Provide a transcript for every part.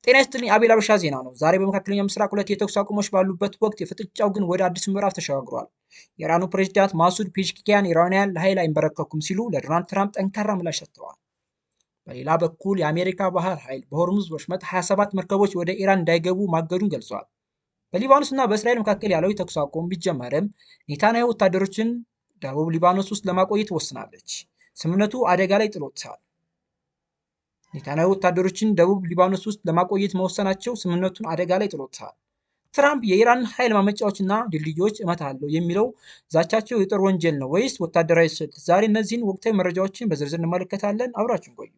ጤና ይስጥልኝ። አቤል አበሻ ዜና ነው። ዛሬ በመካከለኛው ምስራቅ ሁለት የተኩስ አቁሞች ባሉበት ወቅት የፍጥጫው ግን ወደ አዲስ ምዕራፍ ተሸጋግሯል። የኢራኑ ፕሬዝዳንት ማሱድ ፔዜሽኪያን ኢራናውያን ለኃይል አይንበረከኩም ሲሉ ለዶናልድ ትራምፕ ጠንካራ ምላሽ ሰጥተዋል። በሌላ በኩል የአሜሪካ ባህር ኃይል በሆርሙዝ ወሽመጥ 27 መርከቦች ወደ ኢራን እንዳይገቡ ማገዱን ገልጿል። በሊባኖስ እና በእስራኤል መካከል ያለው የተኩስ አቁም ቢጀመርም ኔታንያሁ ወታደሮችን ደቡብ ሊባኖስ ውስጥ ለማቆየት ወስናለች። ስምምነቱ አደጋ ላይ ጥሎታል። ኔታንያሁ ወታደሮችን ደቡብ ሊባኖስ ውስጥ ለማቆየት መወሰናቸው ስምምነቱን አደጋ ላይ ጥሎታል። ትራምፕ የኢራን ኃይል ማመንጫዎችና ድልድዮች እመታለሁ የሚለው ዛቻቸው የጦር ወንጀል ነው ወይስ ወታደራዊ ስልት? ዛሬ እነዚህን ወቅታዊ መረጃዎችን በዝርዝር እንመለከታለን። አብራችሁን ቆዩ።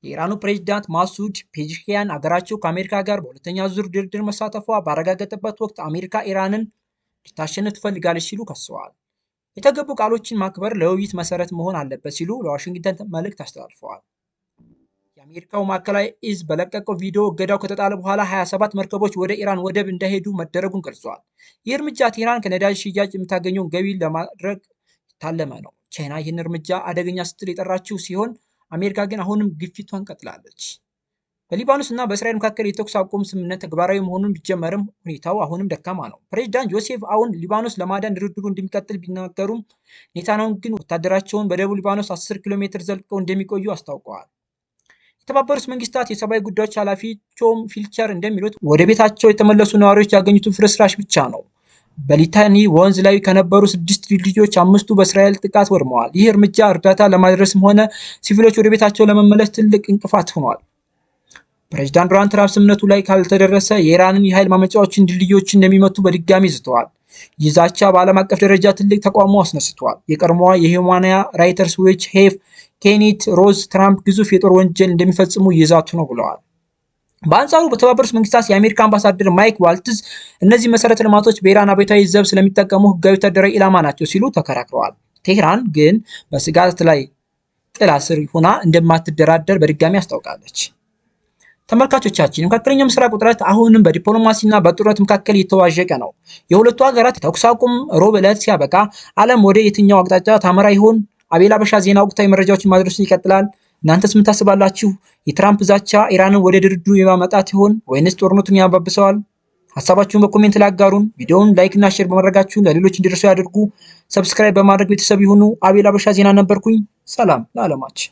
የኢራኑ ፕሬዝዳንት ማሱድ ፔዜሽኪያን አገራቸው ከአሜሪካ ጋር በሁለተኛ ዙር ድርድር መሳተፏ ባረጋገጠበት ወቅት አሜሪካ ኢራንን ልታሸንፍ ትፈልጋለች ሲሉ ከሰዋል። የተገቡ ቃሎችን ማክበር ለውይይት መሰረት መሆን አለበት ሲሉ ለዋሽንግተን መልእክት አስተላልፈዋል። የአሜሪካው ማዕከላዊ እዝ በለቀቀው ቪዲዮ እገዳው ከተጣለ በኋላ 27 መርከቦች ወደ ኢራን ወደብ እንዳይሄዱ መደረጉን ገልጿል። ይህ እርምጃ ቴህራን ከነዳጅ ሽያጭ የምታገኘውን ገቢ ለማድረግ የታለመ ነው። ቻይና ይህን እርምጃ አደገኛ ስትል የጠራችው ሲሆን አሜሪካ ግን አሁንም ግፊቷን ቀጥላለች። በሊባኖስ እና በእስራኤል መካከል የተኩስ አቁም ስምምነት ተግባራዊ መሆኑን ቢጀመርም ሁኔታው አሁንም ደካማ ነው። ፕሬዝዳንት ጆሴፍ አውን ሊባኖስ ለማዳን ድርድሩ እንደሚቀጥል ቢናገሩም ኔታንያሁ ግን ወታደራቸውን በደቡብ ሊባኖስ 10 ኪሎ ሜትር ዘልቀው እንደሚቆዩ አስታውቀዋል። የተባበሩት መንግስታት የሰብአዊ ጉዳዮች ኃላፊ ቶም ፊልቸር እንደሚሉት ወደ ቤታቸው የተመለሱ ነዋሪዎች ያገኙትን ፍርስራሽ ብቻ ነው። በሊታኒ ወንዝ ላይ ከነበሩ 6 ድልድዮች 5ቱ በእስራኤል ጥቃት ወድመዋል። ይህ እርምጃ እርዳታ ለማድረስም ሆነ ሲቪሎች ወደ ቤታቸው ለመመለስ ትልቅ እንቅፋት ሆኗል። ፕሬዝዳንት ዶናልድ ትራምፕ ስምምነቱ ላይ ካልተደረሰ የኢራንን የኃይል ማመንጫዎችን ድልድዮችን እንደሚመቱ በድጋሚ ዝተዋል። ይህ ዛቻ በዓለም አቀፍ ደረጃ ትልቅ ተቃውሞ አስነስቷል። የቀድሞዋ የሂውማን ራይትስ ዎች ሄፍ ኬኒት ሮዝ ትራምፕ ግዙፍ የጦር ወንጀል እንደሚፈጽሙ እየዛቱ ነው ብለዋል። በአንጻሩ በተባበሩት መንግስታት የአሜሪካ አምባሳደር ማይክ ዋልትዝ እነዚህ መሰረተ ልማቶች በኢራን አብዮታዊ ዘብ ስለሚጠቀሙ ህጋዊ ወታደራዊ ኢላማ ናቸው ሲሉ ተከራክረዋል። ቴህራን ግን በስጋት ላይ ጥላ ስር ሆና እንደማትደራደር በድጋሚ አስታውቃለች። ተመልካቾቻችን የመካከለኛው ምስራቅ ውጥረት አሁንም በዲፕሎማሲና በጦርነት መካከል እየተዋዠቀ ነው። የሁለቱ ሀገራት ተኩስ አቁም ሮብ ዕለት ሲያበቃ ዓለም ወደ የትኛው አቅጣጫ ታመራ ይሆን? አቤል አበሻ ዜና ወቅታዊ መረጃዎችን ማድረሱን ይቀጥላል። እናንተስ ምን ታስባላችሁ? የትራምፕ ዛቻ ኢራንን ወደ ድርድሩ የማመጣት ይሆን ወይንስ ጦርነቱን ያባብሰዋል? ሀሳባችሁን በኮሜንት ላይ አጋሩን። ቪዲዮውን ላይክ እና ሼር በማድረጋችሁ ለሌሎች እንዲደርሱ ያድርጉ። ሰብስክራይብ በማድረግ ቤተሰብ ይሁኑ። አቤል አበሻ ዜና ነበርኩኝ። ሰላም ለዓለማችን።